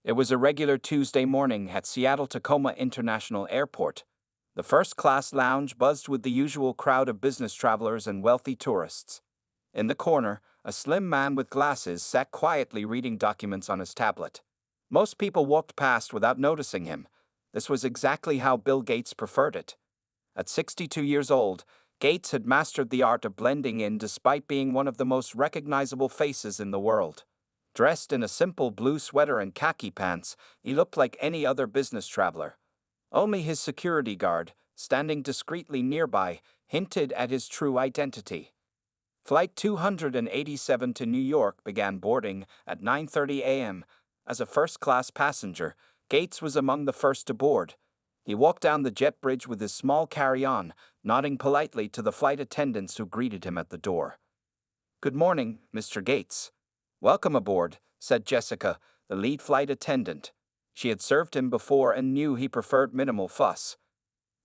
It was a regular Tuesday morning at Seattle-Tacoma International Airport. The first-class lounge buzzed with the usual crowd of business travelers and wealthy tourists. In the corner, a slim man with glasses sat quietly reading documents on his tablet. Most people walked past without noticing him. This was exactly how Bill Gates preferred it. At 62 years old, Gates had mastered the art of blending in despite being one of the most recognizable faces in the world. Dressed in a simple blue sweater and khaki pants, he looked like any other business traveler. Only his security guard, standing discreetly nearby, hinted at his true identity. Flight 287 to New York began boarding at 9:30 a.m. As a first-class passenger, Gates was among the first to board. He walked down the jet bridge with his small carry-on, nodding politely to the flight attendants who greeted him at the door. "Good morning, Mr. Gates." "Welcome aboard," said Jessica, the lead flight attendant. She had served him before and knew he preferred minimal fuss.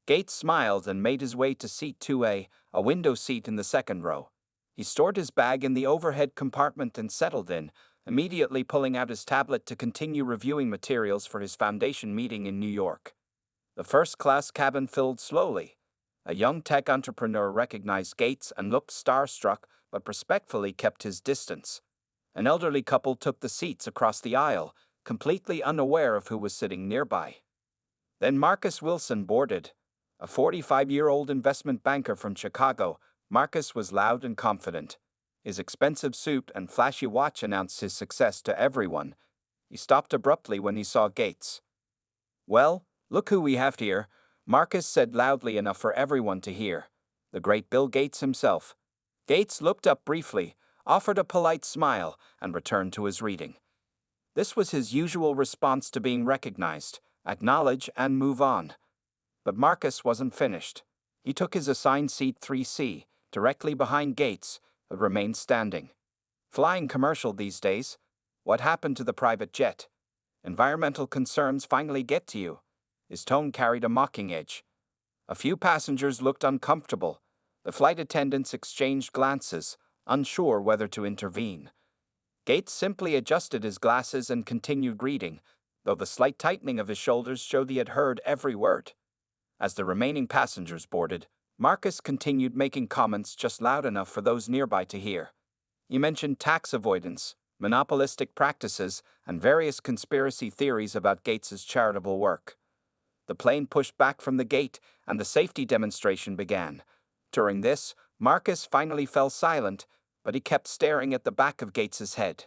Gates smiled and made his way to seat 2A, a window seat in the second row. He stored his bag in the overhead compartment and settled in, immediately pulling out his tablet to continue reviewing materials for his foundation meeting in New York. The first-class cabin filled slowly. A young tech entrepreneur recognized Gates and looked starstruck, but respectfully kept his distance. An elderly couple took the seats across the aisle, completely unaware of who was sitting nearby. Then Marcus Wilson boarded. A 45-year-old investment banker from Chicago, Marcus was loud and confident. His expensive suit and flashy watch announced his success to everyone. He stopped abruptly when he saw Gates. "Well, look who we have here," Marcus said loudly enough for everyone to hear. The great Bill Gates himself. Gates looked up briefly, offered a polite smile, and returned to his reading. This was his usual response to being recognized: acknowledge and move on. But Marcus wasn't finished. He took his assigned seat 3C, directly behind Gates, but remained standing. Flying commercial these days? What happened to the private jet? Environmental concerns finally get to you? His tone carried a mocking edge. A few passengers looked uncomfortable. The flight attendants exchanged glances, unsure whether to intervene. Gates simply adjusted his glasses and continued reading, though the slight tightening of his shoulders showed he had heard every word. As the remaining passengers boarded, Marcus continued making comments just loud enough for those nearby to hear. He mentioned tax avoidance, monopolistic practices, and various conspiracy theories about Gates's charitable work. The plane pushed back from the gate, and the safety demonstration began. During this, Marcus finally fell silent, but he kept staring at the back of Gates's head.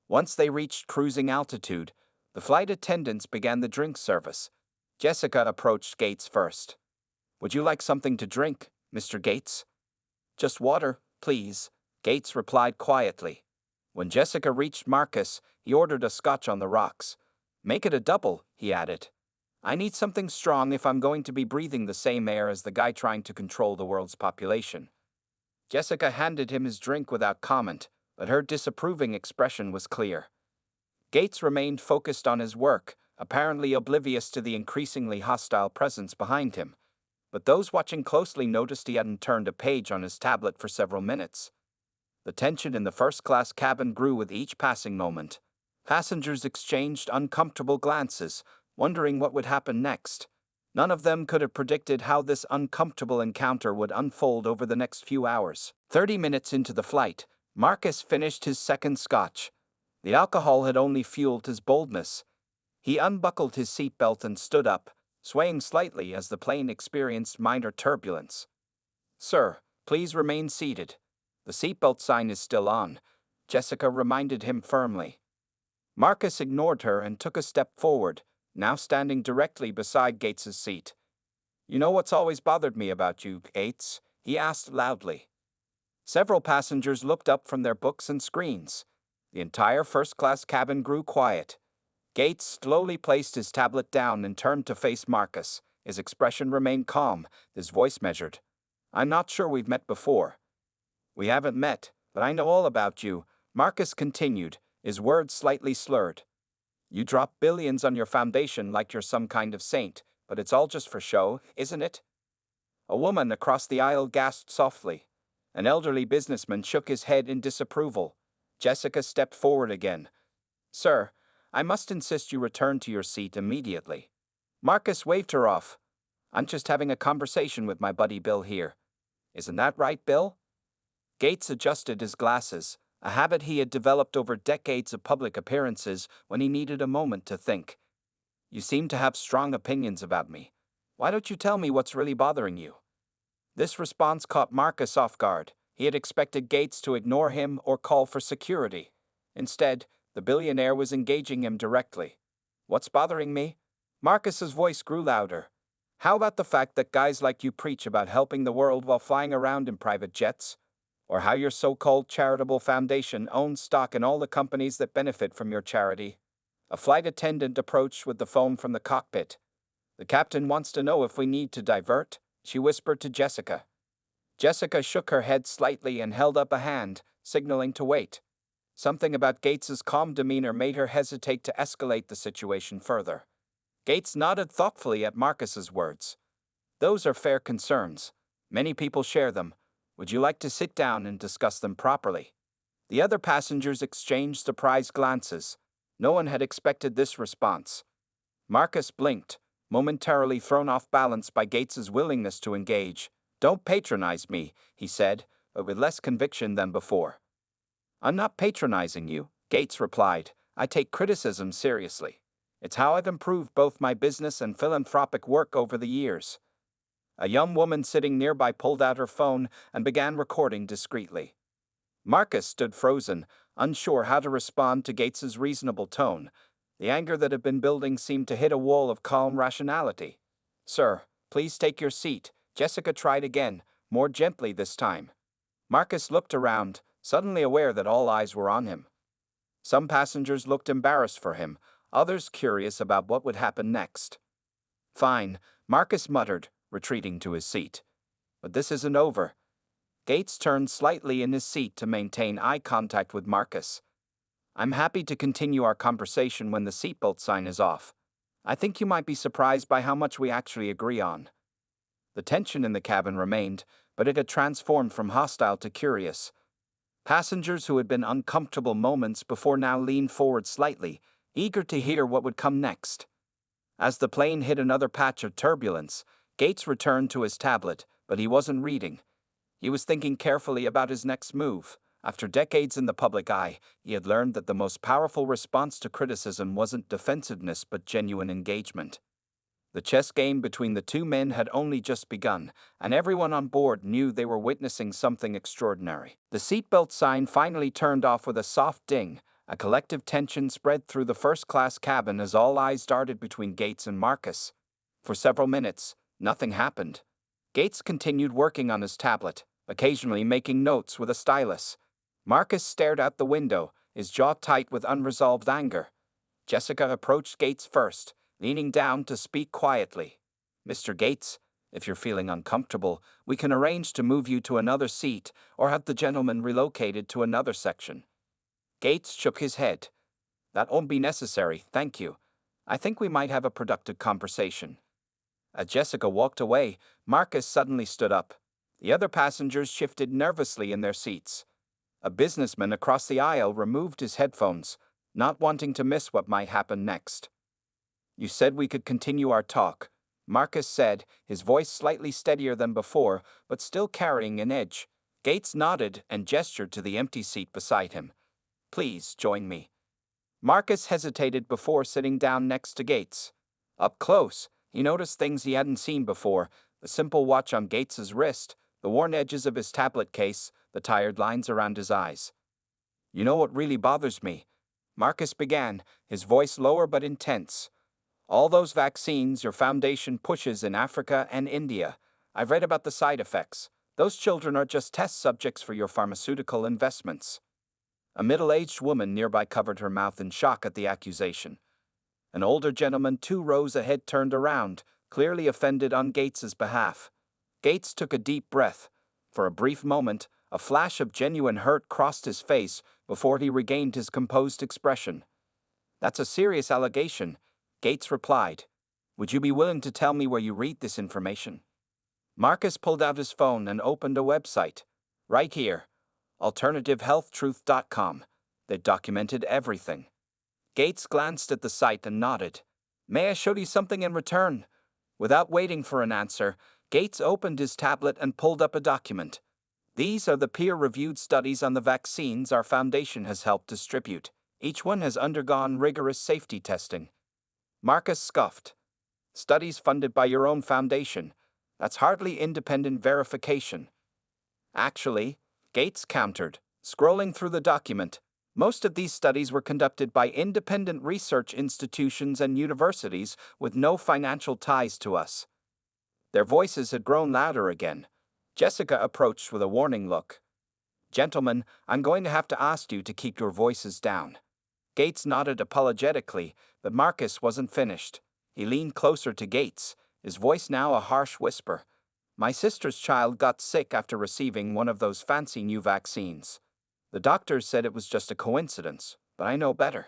Once they reached cruising altitude, the flight attendants began the drink service. Jessica approached Gates first. "Would you like something to drink, Mr. Gates?" "Just water, please," Gates replied quietly. When Jessica reached Marcus, he ordered a scotch on the rocks. "Make it a double," he added. "I need something strong if I'm going to be breathing the same air as the guy trying to control the world's population." Jessica handed him his drink without comment, but her disapproving expression was clear. Gates remained focused on his work, apparently oblivious to the increasingly hostile presence behind him. But those watching closely noticed he hadn't turned a page on his tablet for several minutes. The tension in the first-class cabin grew with each passing moment. Passengers exchanged uncomfortable glances, wondering what would happen next. None of them could have predicted how this uncomfortable encounter would unfold over the next few hours. 30 minutes into the flight, Marcus finished his second scotch. The alcohol had only fueled his boldness. He unbuckled his seatbelt and stood up, swaying slightly as the plane experienced minor turbulence. "Sir, please remain seated. The seatbelt sign is still on," Jessica reminded him firmly. Marcus ignored her and took a step forward, now standing directly beside Gates's seat. "You know what's always bothered me about you, Gates?" he asked loudly. Several passengers looked up from their books and screens. The entire first-class cabin grew quiet. Gates slowly placed his tablet down and turned to face Marcus. His expression remained calm, his voice measured. "I'm not sure we've met before." "We haven't met, but I know all about you," Marcus continued, his words slightly slurred. "You drop billions on your foundation like you're some kind of saint, but it's all just for show, isn't it?" A woman across the aisle gasped softly. An elderly businessman shook his head in disapproval. Jessica stepped forward again. "Sir, I must insist you return to your seat immediately. Marcus waved her off. I'm just having a conversation with my buddy Bill here. Isn't that right, Bill? Gates adjusted his glasses, a habit he had developed over decades of public appearances when he needed a moment to think. You seem to have strong opinions about me. Why don't you tell me what's really bothering you? This response caught Marcus off guard. He had expected Gates to ignore him or call for security. Instead, the billionaire was engaging him directly. What's bothering me? Marcus's voice grew louder. How about the fact that guys like you preach about helping the world while flying around in private jets? Or how your so-called charitable foundation owns stock in all the companies that benefit from your charity? A flight attendant approached with the phone from the cockpit. The captain wants to know if we need to divert, she whispered to Jessica. Jessica shook her head slightly and held up a hand, signaling to wait. Something about Gates's calm demeanor made her hesitate to escalate the situation further. Gates nodded thoughtfully at Marcus's words. Those are fair concerns. Many people share them. Would you like to sit down and discuss them properly? The other passengers exchanged surprised glances. No one had expected this response. Marcus blinked, momentarily thrown off balance by Gates's willingness to engage. Don't patronize me, he said, but with less conviction than before. I'm not patronizing you, Gates replied. I take criticism seriously. It's how I've improved both my business and philanthropic work over the years. A young woman sitting nearby pulled out her phone and began recording discreetly. Marcus stood frozen, unsure how to respond to Gates's reasonable tone. The anger that had been building seemed to hit a wall of calm rationality. Sir, please take your seat, Jessica tried again, more gently this time. Marcus looked around, suddenly aware that all eyes were on him. Some passengers looked embarrassed for him, others curious about what would happen next. Fine, Marcus muttered, retreating to his seat. But this isn't over. Gates turned slightly in his seat to maintain eye contact with Marcus. I'm happy to continue our conversation when the seatbelt sign is off. I think you might be surprised by how much we actually agree on. The tension in the cabin remained, but it had transformed from hostile to curious. Passengers who had been uncomfortable moments before now leaned forward slightly, eager to hear what would come next. As the plane hit another patch of turbulence, Gates returned to his tablet, but he wasn't reading. He was thinking carefully about his next move. After decades in the public eye, he had learned that the most powerful response to criticism wasn't defensiveness but genuine engagement. The chess game between the two men had only just begun, and everyone on board knew they were witnessing something extraordinary. The seatbelt sign finally turned off with a soft ding. A collective tension spread through the first-class cabin as all eyes darted between Gates and Marcus. For several minutes, nothing happened. Gates continued working on his tablet, occasionally making notes with a stylus. Marcus stared out the window, his jaw tight with unresolved anger. Jessica approached Gates first, leaning down to speak quietly. Mr. Gates, if you're feeling uncomfortable, we can arrange to move you to another seat or have the gentleman relocated to another section. Gates shook his head. That won't be necessary, thank you. I think we might have a productive conversation. As Jessica walked away, Marcus suddenly stood up. The other passengers shifted nervously in their seats. A businessman across the aisle removed his headphones, not wanting to miss what might happen next. You said we could continue our talk, Marcus said, his voice slightly steadier than before, but still carrying an edge. Gates nodded and gestured to the empty seat beside him. Please join me. Marcus hesitated before sitting down next to Gates. Up close, he noticed things he hadn't seen before, the simple watch on Gates's wrist, the worn edges of his tablet case, the tired lines around his eyes. You know what really bothers me? Marcus began, his voice lower but intense. All those vaccines your foundation pushes in Africa and India. I've read about the side effects. Those children are just test subjects for your pharmaceutical investments. A middle-aged woman nearby covered her mouth in shock at the accusation. An older gentleman 2 rows ahead turned around, clearly offended on Gates's behalf. Gates took a deep breath. For a brief moment, a flash of genuine hurt crossed his face before he regained his composed expression. That's a serious allegation, Gates replied. Would you be willing to tell me where you read this information? Marcus pulled out his phone and opened a website. Right here, AlternativeHealthTruth.com. They documented everything. Gates glanced at the site and nodded. May I show you something in return? Without waiting for an answer, Gates opened his tablet and pulled up a document. These are the peer-reviewed studies on the vaccines our foundation has helped distribute. Each one has undergone rigorous safety testing. Marcus scoffed. Studies funded by your own foundation. That's hardly independent verification. Actually, Gates countered, scrolling through the document. Most of these studies were conducted by independent research institutions and universities with no financial ties to us. Their voices had grown louder again. Jessica approached with a warning look. Gentlemen, I'm going to have to ask you to keep your voices down. Gates nodded apologetically, but Marcus wasn't finished. He leaned closer to Gates, his voice now a harsh whisper. My sister's child got sick after receiving one of those fancy new vaccines. The doctors said it was just a coincidence, but I know better.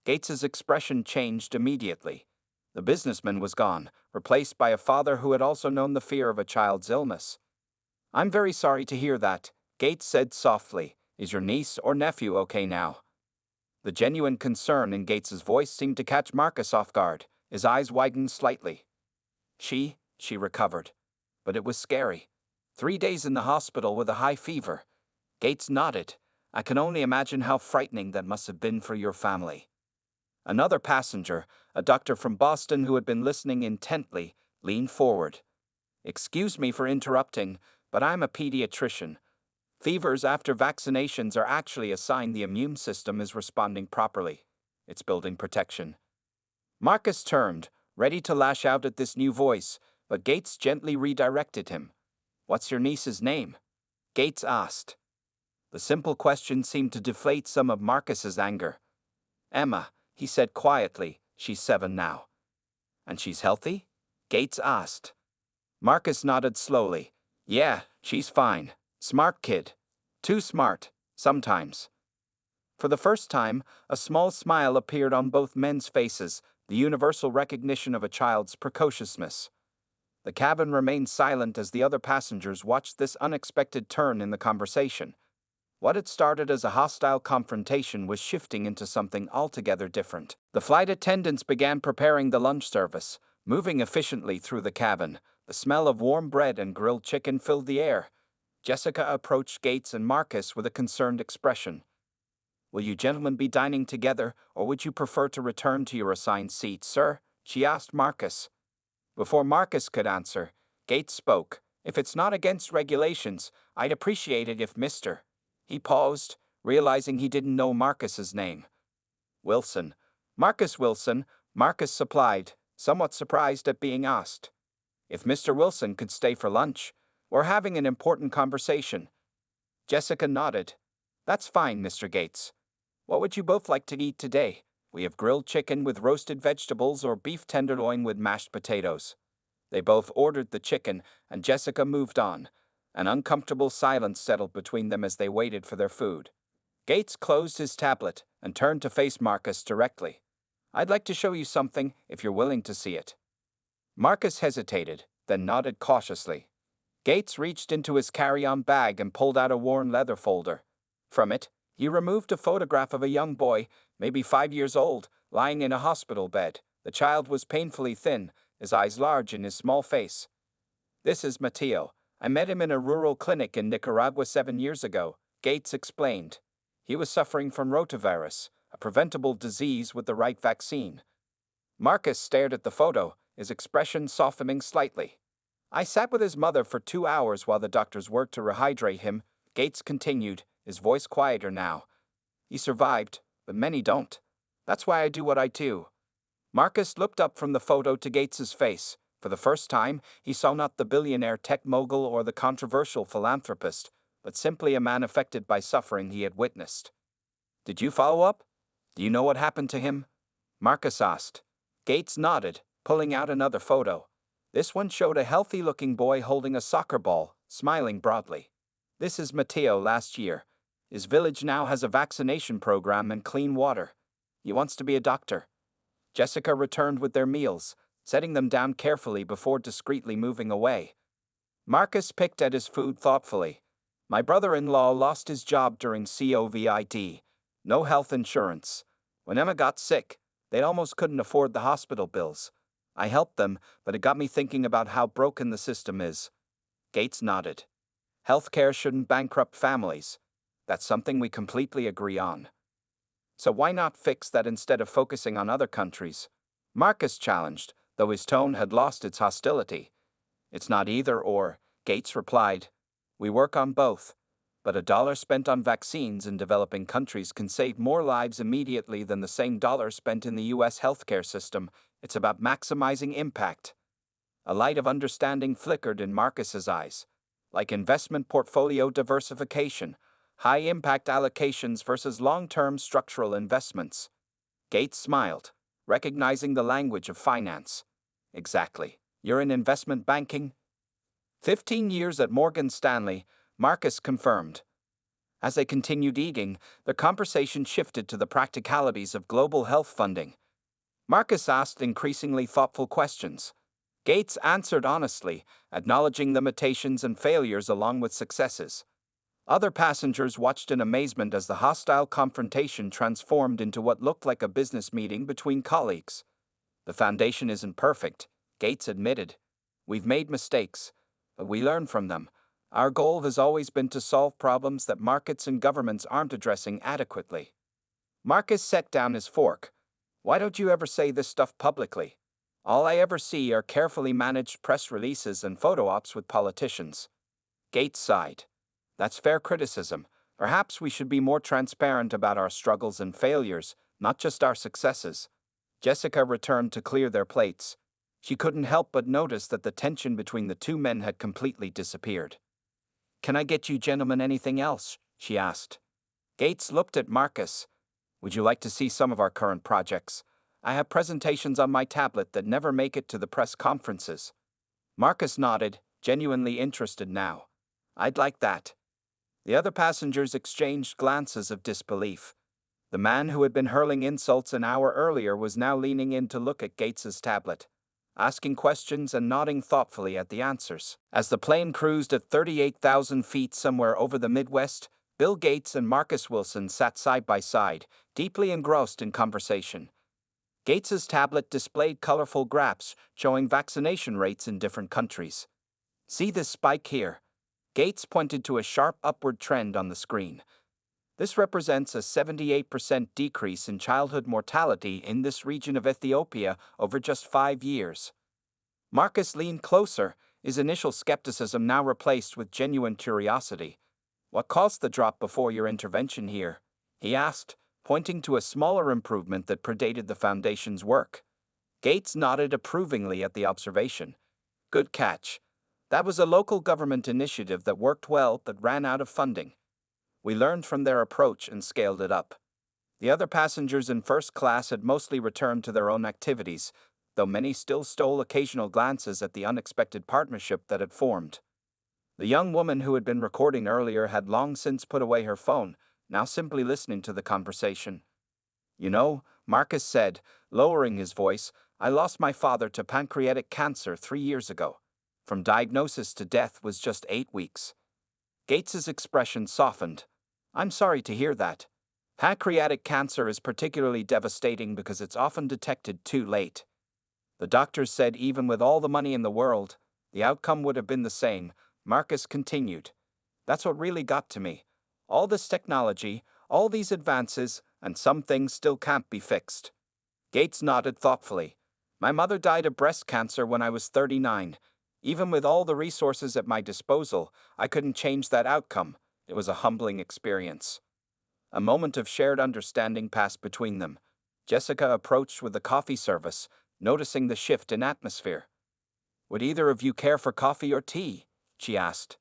Gates's expression changed immediately. The businessman was gone, replaced by a father who had also known the fear of a child's illness. I'm very sorry to hear that, Gates said softly. Is your niece or nephew okay now? The genuine concern in Gates's voice seemed to catch Marcus off guard. His eyes widened slightly. She recovered. But it was scary. 3 days in the hospital with a high fever. Gates nodded. I can only imagine how frightening that must have been for your family. Another passenger, a doctor from Boston who had been listening intently, leaned forward. Excuse me for interrupting, but I'm a pediatrician. Fevers after vaccinations are actually a sign the immune system is responding properly. It's building protection. Marcus turned, ready to lash out at this new voice, but Gates gently redirected him. What's your niece's name? Gates asked. The simple question seemed to deflate some of Marcus's anger. Emma, he said quietly, she's 7 now. And she's healthy? Gates asked. Marcus nodded slowly. Yeah, she's fine. Smart kid. Too smart, sometimes. For the first time, a small smile appeared on both men's faces, the universal recognition of a child's precociousness. The cabin remained silent as the other passengers watched this unexpected turn in the conversation. What had started as a hostile confrontation was shifting into something altogether different. The flight attendants began preparing the lunch service, moving efficiently through the cabin. The smell of warm bread and grilled chicken filled the air. Jessica approached Gates and Marcus with a concerned expression. Will you gentlemen be dining together, or would you prefer to return to your assigned seats, sir? She asked Marcus. Before Marcus could answer, Gates spoke. If it's not against regulations, I'd appreciate it if Mr. He paused, realizing he didn't know Marcus's name. Wilson. Marcus Wilson, Marcus supplied, somewhat surprised at being asked. If Mr. Wilson could stay for lunch, we're having an important conversation. Jessica nodded. That's fine, Mr. Gates. What would you both like to eat today? We have grilled chicken with roasted vegetables or beef tenderloin with mashed potatoes. They both ordered the chicken, and Jessica moved on. An uncomfortable silence settled between them as they waited for their food. Gates closed his tablet and turned to face Marcus directly. I'd like to show you something, if you're willing to see it. Marcus hesitated, then nodded cautiously. Gates reached into his carry-on bag and pulled out a worn leather folder. From it, he removed a photograph of a young boy, maybe 5 years old, lying in a hospital bed. The child was painfully thin, his eyes large in his small face. This is Mateo. I met him in a rural clinic in Nicaragua 7 years ago, Gates explained. He was suffering from rotavirus, a preventable disease with the right vaccine. Marcus stared at the photo, his expression softening slightly. I sat with his mother for 2 hours while the doctors worked to rehydrate him, Gates continued, his voice quieter now. He survived, but many don't. That's why I do what I do. Marcus looked up from the photo to Gates's face. For the first time, he saw not the billionaire tech mogul or the controversial philanthropist, but simply a man affected by suffering he had witnessed. Did you follow up? Do you know what happened to him? Marcus asked. Gates nodded, pulling out another photo. This one showed a healthy-looking boy holding a soccer ball, smiling broadly. This is Mateo last year. His village now has a vaccination program and clean water. He wants to be a doctor. Jessica returned with their meals, setting them down carefully before discreetly moving away. Marcus picked at his food thoughtfully. My brother-in-law lost his job during COVID. No health insurance. When Emma got sick, they almost couldn't afford the hospital bills. I helped them, but it got me thinking about how broken the system is. Gates nodded. Healthcare shouldn't bankrupt families. That's something we completely agree on. So why not fix that instead of focusing on other countries? Marcus challenged, though his tone had lost its hostility. It's not either or, Gates replied. We work on both. But $1 spent on vaccines in developing countries can save more lives immediately than the same dollar spent in the US healthcare system. It's about maximizing impact. A light of understanding flickered in Marcus's eyes. Like investment portfolio diversification, high-impact allocations versus long-term structural investments. Gates smiled, recognizing the language of finance. Exactly. You're in investment banking? 15 years at Morgan Stanley, Marcus confirmed. As they continued eating, the conversation shifted to the practicalities of global health funding. Marcus asked increasingly thoughtful questions. Gates answered honestly, acknowledging limitations and failures along with successes. Other passengers watched in amazement as the hostile confrontation transformed into what looked like a business meeting between colleagues. The foundation isn't perfect, Gates admitted. We've made mistakes, but we learn from them. Our goal has always been to solve problems that markets and governments aren't addressing adequately. Marcus set down his fork. Why don't you ever say this stuff publicly? All I ever see are carefully managed press releases and photo ops with politicians. Gates sighed. That's fair criticism. Perhaps we should be more transparent about our struggles and failures, not just our successes. Jessica returned to clear their plates. She couldn't help but notice that the tension between the two men had completely disappeared. Can I get you gentlemen anything else? She asked. Gates looked at Marcus. Would you like to see some of our current projects? I have presentations on my tablet that never make it to the press conferences. Marcus nodded, genuinely interested now. I'd like that. The other passengers exchanged glances of disbelief. The man who had been hurling insults an hour earlier was now leaning in to look at Gates's tablet, asking questions and nodding thoughtfully at the answers. As the plane cruised at 38,000 feet somewhere over the Midwest, Bill Gates and Marcus Wilson sat side by side, deeply engrossed in conversation. Gates's tablet displayed colorful graphs showing vaccination rates in different countries. See this spike here? Gates pointed to a sharp upward trend on the screen. This represents a 78% decrease in childhood mortality in this region of Ethiopia over just 5 years. Marcus leaned closer, his initial skepticism now replaced with genuine curiosity. What caused the drop before your intervention here? He asked, pointing to a smaller improvement that predated the Foundation's work. Gates nodded approvingly at the observation. Good catch. That was a local government initiative that worked well but ran out of funding. We learned from their approach and scaled it up. The other passengers in first class had mostly returned to their own activities, though many still stole occasional glances at the unexpected partnership that had formed. The young woman who had been recording earlier had long since put away her phone, now simply listening to the conversation. You know, Marcus said, lowering his voice, I lost my father to pancreatic cancer 3 years ago. From diagnosis to death was just 8 weeks. Gates's expression softened. I'm sorry to hear that. Pancreatic cancer is particularly devastating because it's often detected too late. The doctors said even with all the money in the world, the outcome would have been the same. Marcus continued. That's what really got to me. All this technology, all these advances, and some things still can't be fixed. Gates nodded thoughtfully. My mother died of breast cancer when I was 39. Even with all the resources at my disposal, I couldn't change that outcome. It was a humbling experience. A moment of shared understanding passed between them. Jessica approached with the coffee service, noticing the shift in atmosphere. Would either of you care for coffee or tea? She asked.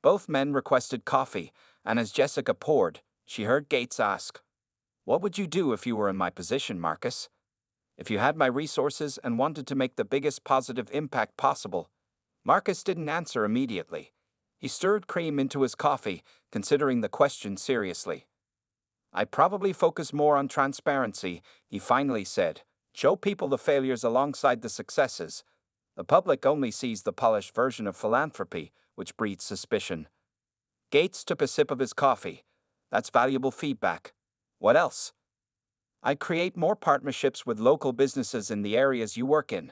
Both men requested coffee, and as Jessica poured, she heard Gates ask, What would you do if you were in my position, Marcus? If you had my resources and wanted to make the biggest positive impact possible? Marcus didn't answer immediately. He stirred cream into his coffee, considering the question seriously. I'd probably focus more on transparency, he finally said. Show people the failures alongside the successes. The public only sees the polished version of philanthropy, which breeds suspicion. Gates took a sip of his coffee. That's valuable feedback. What else? I create more partnerships with local businesses in the areas you work in,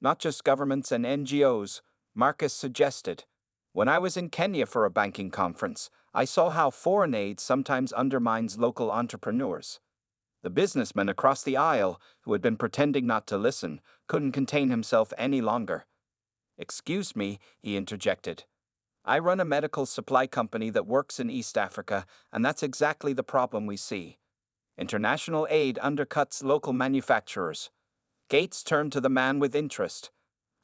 not just governments and NGOs, Marcus suggested. When I was in Kenya for a banking conference, I saw how foreign aid sometimes undermines local entrepreneurs. The businessman across the aisle, who had been pretending not to listen, couldn't contain himself any longer. "Excuse me," he interjected. "I run a medical supply company that works in East Africa, and that's exactly the problem we see. International aid undercuts local manufacturers." Gates turned to the man with interest.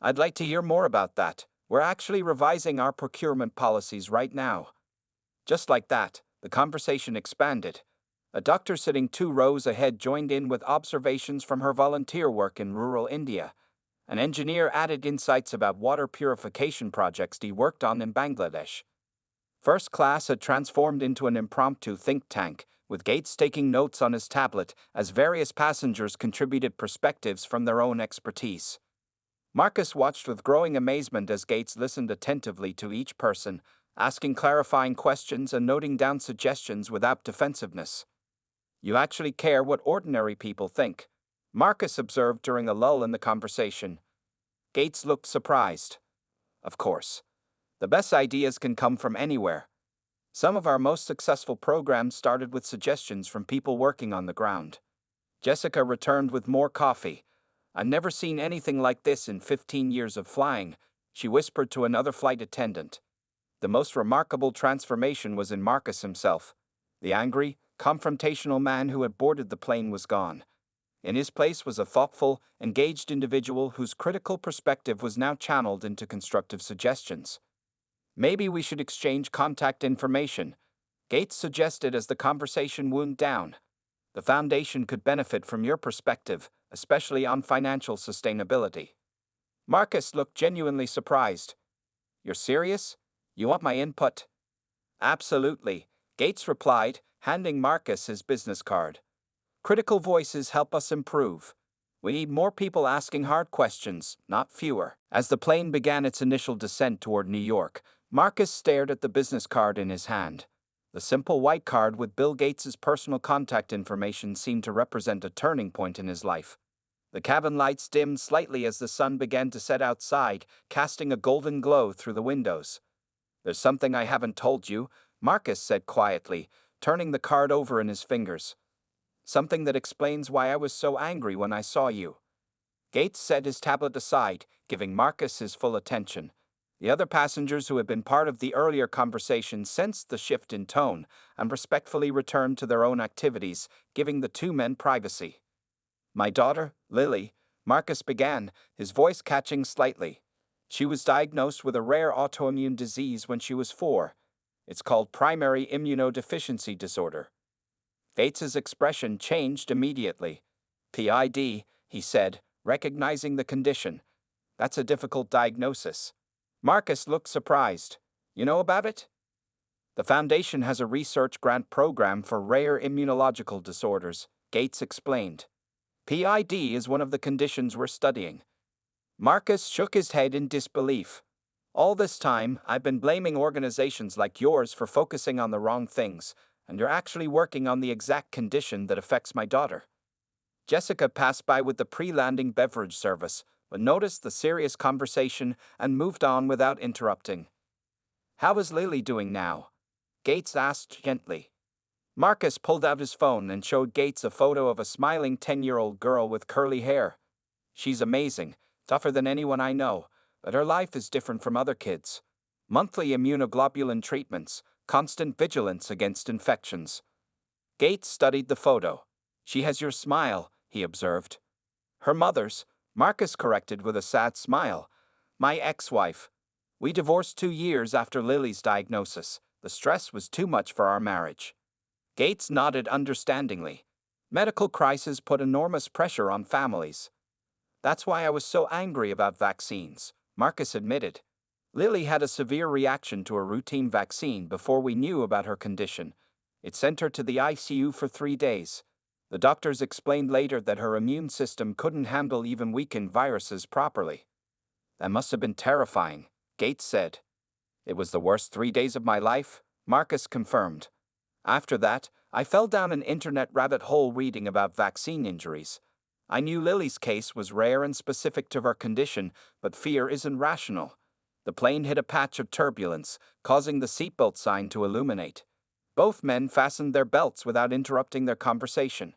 "I'd like to hear more about that. We're actually revising our procurement policies right now." Just like that, the conversation expanded. A doctor sitting 2 rows ahead joined in with observations from her volunteer work in rural India. An engineer added insights about water purification projects he worked on in Bangladesh. First class had transformed into an impromptu think tank, with Gates taking notes on his tablet as various passengers contributed perspectives from their own expertise. Marcus watched with growing amazement as Gates listened attentively to each person, asking clarifying questions and noting down suggestions without defensiveness. "You actually care what ordinary people think," Marcus observed during a lull in the conversation. Gates looked surprised. "Of course. The best ideas can come from anywhere. Some of our most successful programs started with suggestions from people working on the ground." Jessica returned with more coffee. "I've never seen anything like this in 15 years of flying," she whispered to another flight attendant. The most remarkable transformation was in Marcus himself. The angry, confrontational man who had boarded the plane was gone. In his place was a thoughtful, engaged individual whose critical perspective was now channeled into constructive suggestions. "Maybe we should exchange contact information," Gates suggested as the conversation wound down. "The foundation could benefit from your perspective, especially on financial sustainability." Marcus looked genuinely surprised. "You're serious? You want my input?" "Absolutely," Gates replied, handing Marcus his business card. "Critical voices help us improve. We need more people asking hard questions, not fewer." As the plane began its initial descent toward New York, Marcus stared at the business card in his hand. The simple white card with Bill Gates's personal contact information seemed to represent a turning point in his life. The cabin lights dimmed slightly as the sun began to set outside, casting a golden glow through the windows. "There's something I haven't told you," Marcus said quietly, turning the card over in his fingers. "Something that explains why I was so angry when I saw you." Gates set his tablet aside, giving Marcus his full attention. The other passengers who had been part of the earlier conversation sensed the shift in tone and respectfully returned to their own activities, giving the two men privacy. "My daughter, Lily," Marcus began, his voice catching slightly. "She was diagnosed with a rare autoimmune disease when she was 4. It's called primary immunodeficiency disorder." Gates's expression changed immediately. "PID," he said, recognizing the condition. "That's a difficult diagnosis." Marcus looked surprised. "You know about it?" "The Foundation has a research grant program for rare immunological disorders," Gates explained. "PID is one of the conditions we're studying." Marcus shook his head in disbelief. "All this time, I've been blaming organizations like yours for focusing on the wrong things, and you're actually working on the exact condition that affects my daughter." Jessica passed by with the pre-landing beverage service, but noticed the serious conversation and moved on without interrupting. "How is Lily doing now?" Gates asked gently. Marcus pulled out his phone and showed Gates a photo of a smiling 10-year-old girl with curly hair. "She's amazing, tougher than anyone I know, but her life is different from other kids. Monthly immunoglobulin treatments, constant vigilance against infections." Gates studied the photo. "She has your smile," he observed. "Her mother's," Marcus corrected with a sad smile. "My ex-wife. We divorced 2 years after Lily's diagnosis. The stress was too much for our marriage." Gates nodded understandingly. Medical crises put enormous pressure on families. "That's why I was so angry about vaccines," Marcus admitted. "Lily had a severe reaction to a routine vaccine before we knew about her condition. It sent her to the ICU for 3 days. The doctors explained later that her immune system couldn't handle even weakened viruses properly." "That must have been terrifying," Gates said. "It was the worst 3 days of my life," Marcus confirmed. "After that, I fell down an internet rabbit hole reading about vaccine injuries. I knew Lily's case was rare and specific to her condition, but fear isn't rational. The plane hit a patch of turbulence, causing the seatbelt sign to illuminate. Both men fastened their belts without interrupting their conversation.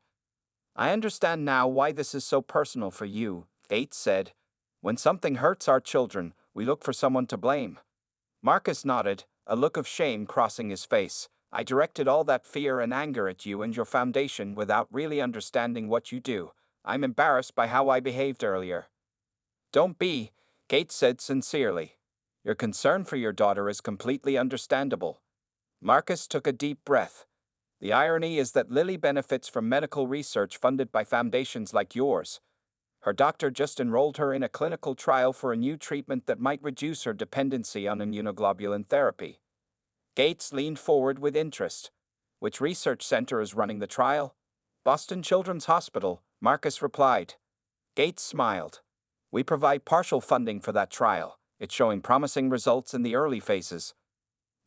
I understand now why this is so personal for you, Gates said. When something hurts our children, we look for someone to blame. Marcus nodded, a look of shame crossing his face. I directed all that fear and anger at you and your foundation without really understanding what you do. I'm embarrassed by how I behaved earlier. Don't be, Gates said sincerely. Your concern for your daughter is completely understandable. Marcus took a deep breath. The irony is that Lily benefits from medical research funded by foundations like yours. Her doctor just enrolled her in a clinical trial for a new treatment that might reduce her dependency on immunoglobulin therapy. Gates leaned forward with interest. Which research center is running the trial? Boston Children's Hospital, Marcus replied. Gates smiled. We provide partial funding for that trial. It's showing promising results in the early phases.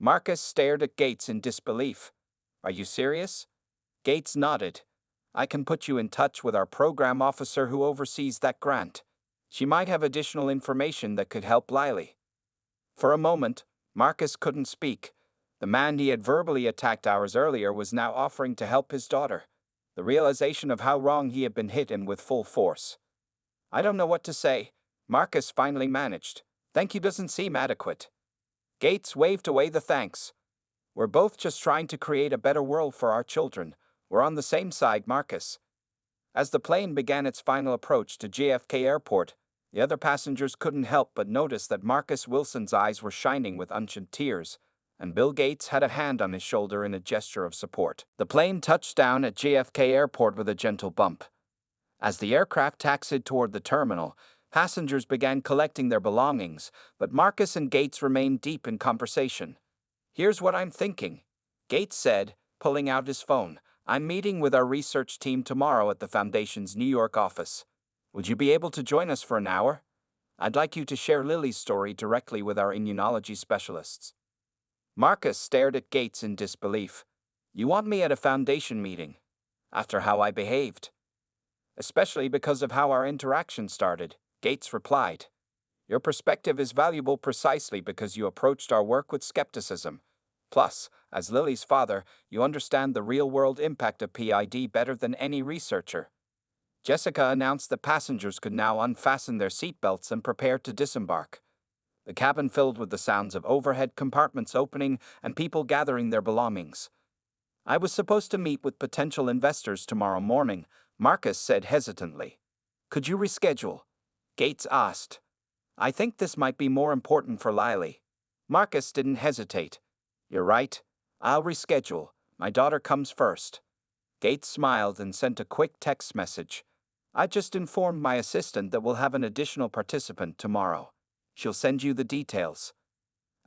Marcus stared at Gates in disbelief. Are you serious? Gates nodded. I can put you in touch with our program officer who oversees that grant. She might have additional information that could help Lily. For a moment, Marcus couldn't speak. The man he had verbally attacked hours earlier was now offering to help his daughter. The realization of how wrong he had been hit him with full force. I don't know what to say, Marcus finally managed. Thank you doesn't seem adequate. Gates waved away the thanks. We're both just trying to create a better world for our children. We're on the same side, Marcus. As the plane began its final approach to JFK Airport, the other passengers couldn't help but notice that Marcus Wilson's eyes were shining with unshed tears, and Bill Gates had a hand on his shoulder in a gesture of support. The plane touched down at JFK Airport with a gentle bump. As the aircraft taxied toward the terminal, passengers began collecting their belongings, but Marcus and Gates remained deep in conversation. Here's what I'm thinking, Gates said, pulling out his phone. I'm meeting with our research team tomorrow at the Foundation's New York office. Would you be able to join us for an hour? I'd like you to share Lily's story directly with our immunology specialists. Marcus stared at Gates in disbelief. You want me at a Foundation meeting? After how I behaved? Especially because of how our interaction started, Gates replied. Your perspective is valuable precisely because you approached our work with skepticism. Plus, as Lily's father, you understand the real-world impact of PID better than any researcher. Jessica announced that passengers could now unfasten their seatbelts and prepare to disembark. The cabin filled with the sounds of overhead compartments opening and people gathering their belongings. I was supposed to meet with potential investors tomorrow morning, Marcus said hesitantly. Could you reschedule? Gates asked. I think this might be more important for Lily. Marcus didn't hesitate. You're right. I'll reschedule. My daughter comes first. Gates smiled and sent a quick text message. I just informed my assistant that we'll have an additional participant tomorrow. She'll send you the details.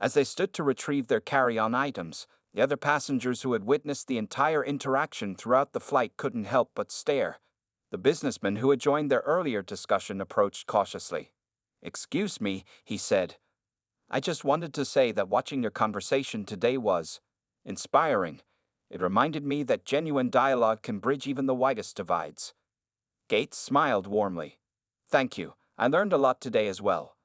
As they stood to retrieve their carry-on items, the other passengers who had witnessed the entire interaction throughout the flight couldn't help but stare. The businessman who had joined their earlier discussion approached cautiously. Excuse me, he said. I just wanted to say that watching your conversation today was inspiring. It reminded me that genuine dialogue can bridge even the widest divides. Gates smiled warmly. Thank you. I learned a lot today as well.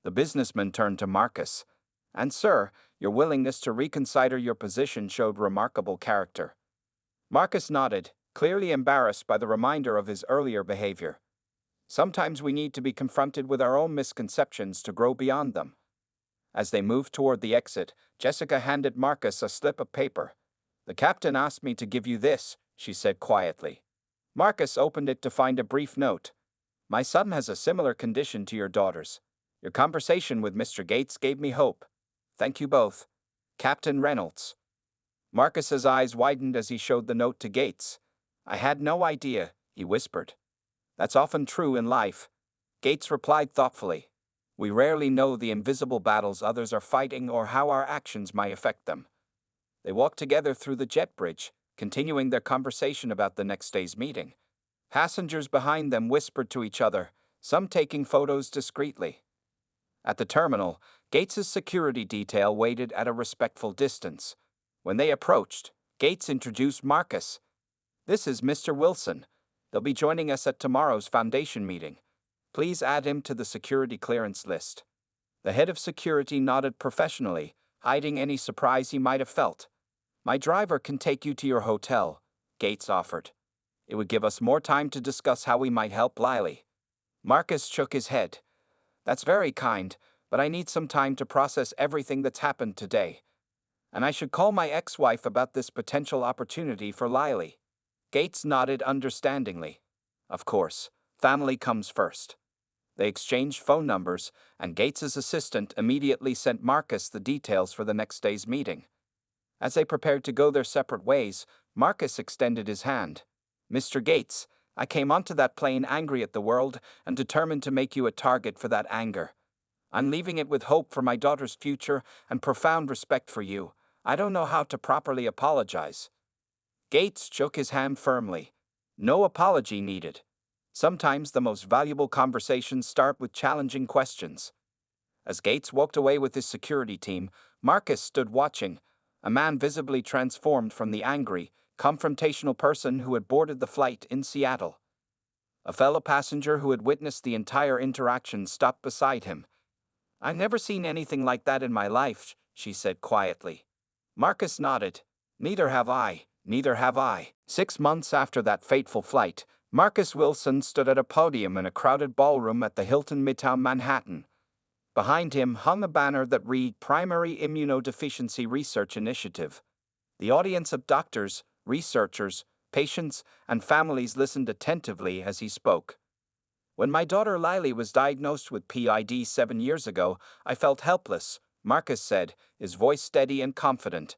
The businessman turned to Marcus. And sir, your willingness to reconsider your position showed remarkable character. Marcus nodded, clearly embarrassed by the reminder of his earlier behavior. Sometimes we need to be confronted with our own misconceptions to grow beyond them. As they moved toward the exit, Jessica handed Marcus a slip of paper. The captain asked me to give you this, she said quietly. Marcus opened it to find a brief note. My son has a similar condition to your daughter's. Your conversation with Mr. Gates gave me hope. Thank you both. Captain Reynolds. Marcus's eyes widened as he showed the note to Gates. I had no idea, he whispered. That's often true in life. Gates replied thoughtfully. We rarely know the invisible battles others are fighting or how our actions might affect them. They walked together through the jet bridge, continuing their conversation about the next day's meeting. Passengers behind them whispered to each other, some taking photos discreetly. At the terminal, Gates's security detail waited at a respectful distance. When they approached, Gates introduced Marcus. "This is Mr. Wilson. They'll be joining us at tomorrow's foundation meeting. Please add him to the security clearance list." The head of security nodded professionally, hiding any surprise he might have felt. "My driver can take you to your hotel," Gates offered. "It would give us more time to discuss how we might help Lily." Marcus shook his head. "That's very kind, but I need some time to process everything that's happened today. And I should call my ex-wife about this potential opportunity for Lily." Gates nodded understandingly. Of course, family comes first. They exchanged phone numbers, and Gates's assistant immediately sent Marcus the details for the next day's meeting. As they prepared to go their separate ways, Marcus extended his hand. "Mr. Gates, I came onto that plane angry at the world and determined to make you a target for that anger. I'm leaving it with hope for my daughter's future and profound respect for you. I don't know how to properly apologize." Gates shook his hand firmly. "No apology needed. Sometimes the most valuable conversations start with challenging questions." As Gates walked away with his security team, Marcus stood watching, a man visibly transformed from the angry, confrontational person who had boarded the flight in Seattle. A fellow passenger who had witnessed the entire interaction stopped beside him. "I've never seen anything like that in my life," she said quietly. Marcus nodded. "Neither have I, neither have I." 6 months after that fateful flight, Marcus Wilson stood at a podium in a crowded ballroom at the Hilton Midtown Manhattan. Behind him hung a banner that read Primary Immunodeficiency Research Initiative. The audience of doctors, researchers, patients, and families listened attentively as he spoke. "When my daughter Lily was diagnosed with PID 7 years ago, I felt helpless," Marcus said, his voice steady and confident.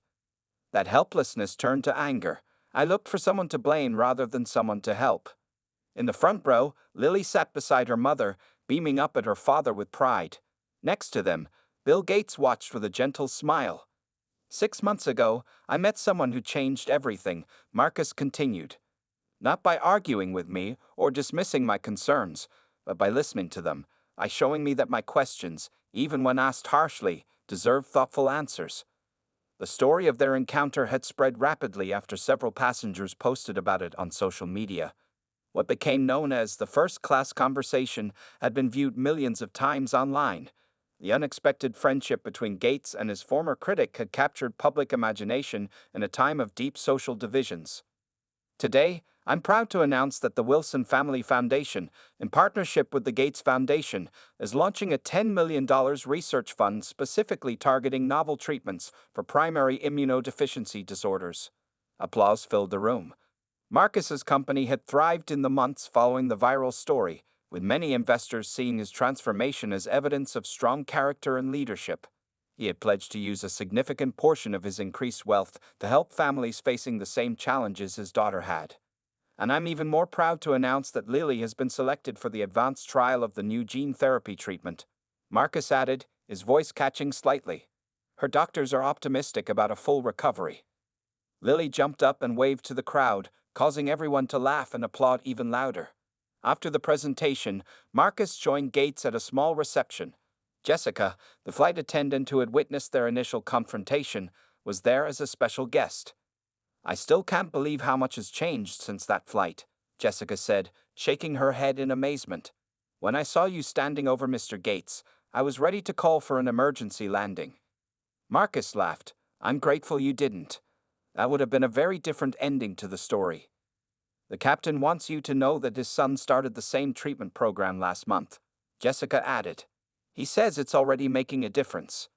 "That helplessness turned to anger. I looked for someone to blame rather than someone to help." In the front row, Lily sat beside her mother, beaming up at her father with pride. Next to them, Bill Gates watched with a gentle smile. "6 months ago, I met someone who changed everything," Marcus continued. "Not by arguing with me or dismissing my concerns, but by listening to them, by showing me that my questions, even when asked harshly, deserve thoughtful answers." The story of their encounter had spread rapidly after several passengers posted about it on social media. What became known as the first-class conversation had been viewed millions of times online. The unexpected friendship between Gates and his former critic had captured public imagination in a time of deep social divisions. Today, I'm proud to announce that the Wilson Family Foundation, in partnership with the Gates Foundation, is launching a $10 million research fund specifically targeting novel treatments for primary immunodeficiency disorders. Applause filled the room. Marcus's company had thrived in the months following the viral story, with many investors seeing his transformation as evidence of strong character and leadership. He had pledged to use a significant portion of his increased wealth to help families facing the same challenges his daughter had. And I'm even more proud to announce that Lily has been selected for the advanced trial of the new gene therapy treatment. Marcus added, his voice catching slightly. "Her doctors are optimistic about a full recovery." Lily jumped up and waved to the crowd, causing everyone to laugh and applaud even louder. After the presentation, Marcus joined Gates at a small reception. Jessica, the flight attendant who had witnessed their initial confrontation, was there as a special guest. "I still can't believe how much has changed since that flight," Jessica said, shaking her head in amazement. "When I saw you standing over Mr. Gates, I was ready to call for an emergency landing." Marcus laughed. "I'm grateful you didn't. That would have been a very different ending to the story. The captain wants you to know that his son started the same treatment program last month," Jessica added. "He says it's already making a difference."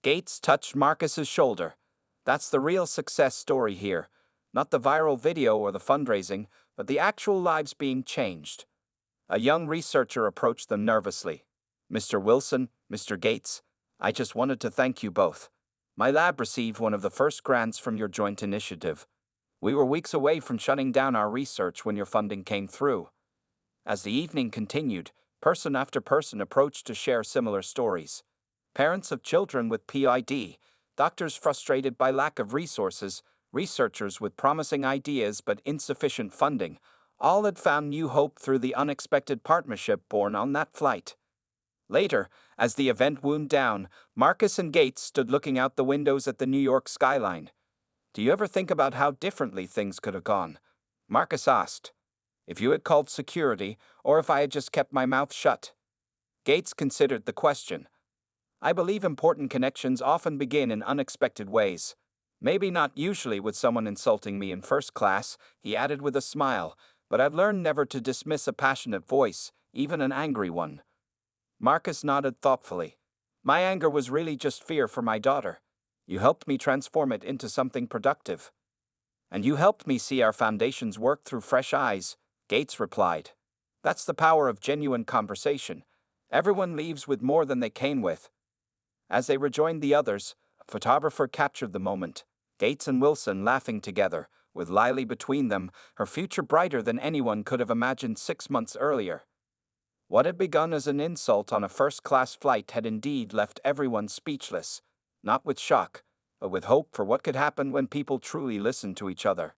Gates touched Marcus's shoulder. "That's the real success story here. Not the viral video or the fundraising, but the actual lives being changed." A young researcher approached them nervously. "Mr. Wilson, Mr. Gates, I just wanted to thank you both. My lab received one of the first grants from your joint initiative. We were weeks away from shutting down our research when your funding came through." As the evening continued, person after person approached to share similar stories. Parents of children with PID, doctors frustrated by lack of resources, researchers with promising ideas but insufficient funding, all had found new hope through the unexpected partnership born on that flight. Later, as the event wound down, Marcus and Gates stood looking out the windows at the New York skyline. Do you ever think about how differently things could have gone? Marcus asked. If you had called security, or if I had just kept my mouth shut? Gates considered the question. I believe important connections often begin in unexpected ways. Maybe not usually with someone insulting me in first class, he added with a smile, but I've learned never to dismiss a passionate voice, even an angry one. Marcus nodded thoughtfully. My anger was really just fear for my daughter. You helped me transform it into something productive. And you helped me see our foundations work through fresh eyes, Gates replied. That's the power of genuine conversation. Everyone leaves with more than they came with. As they rejoined the others, a photographer captured the moment, Gates and Wilson laughing together, with Lily between them, her future brighter than anyone could have imagined 6 months earlier. What had begun as an insult on a first-class flight had indeed left everyone speechless, not with shock, but with hope for what could happen when people truly listened to each other.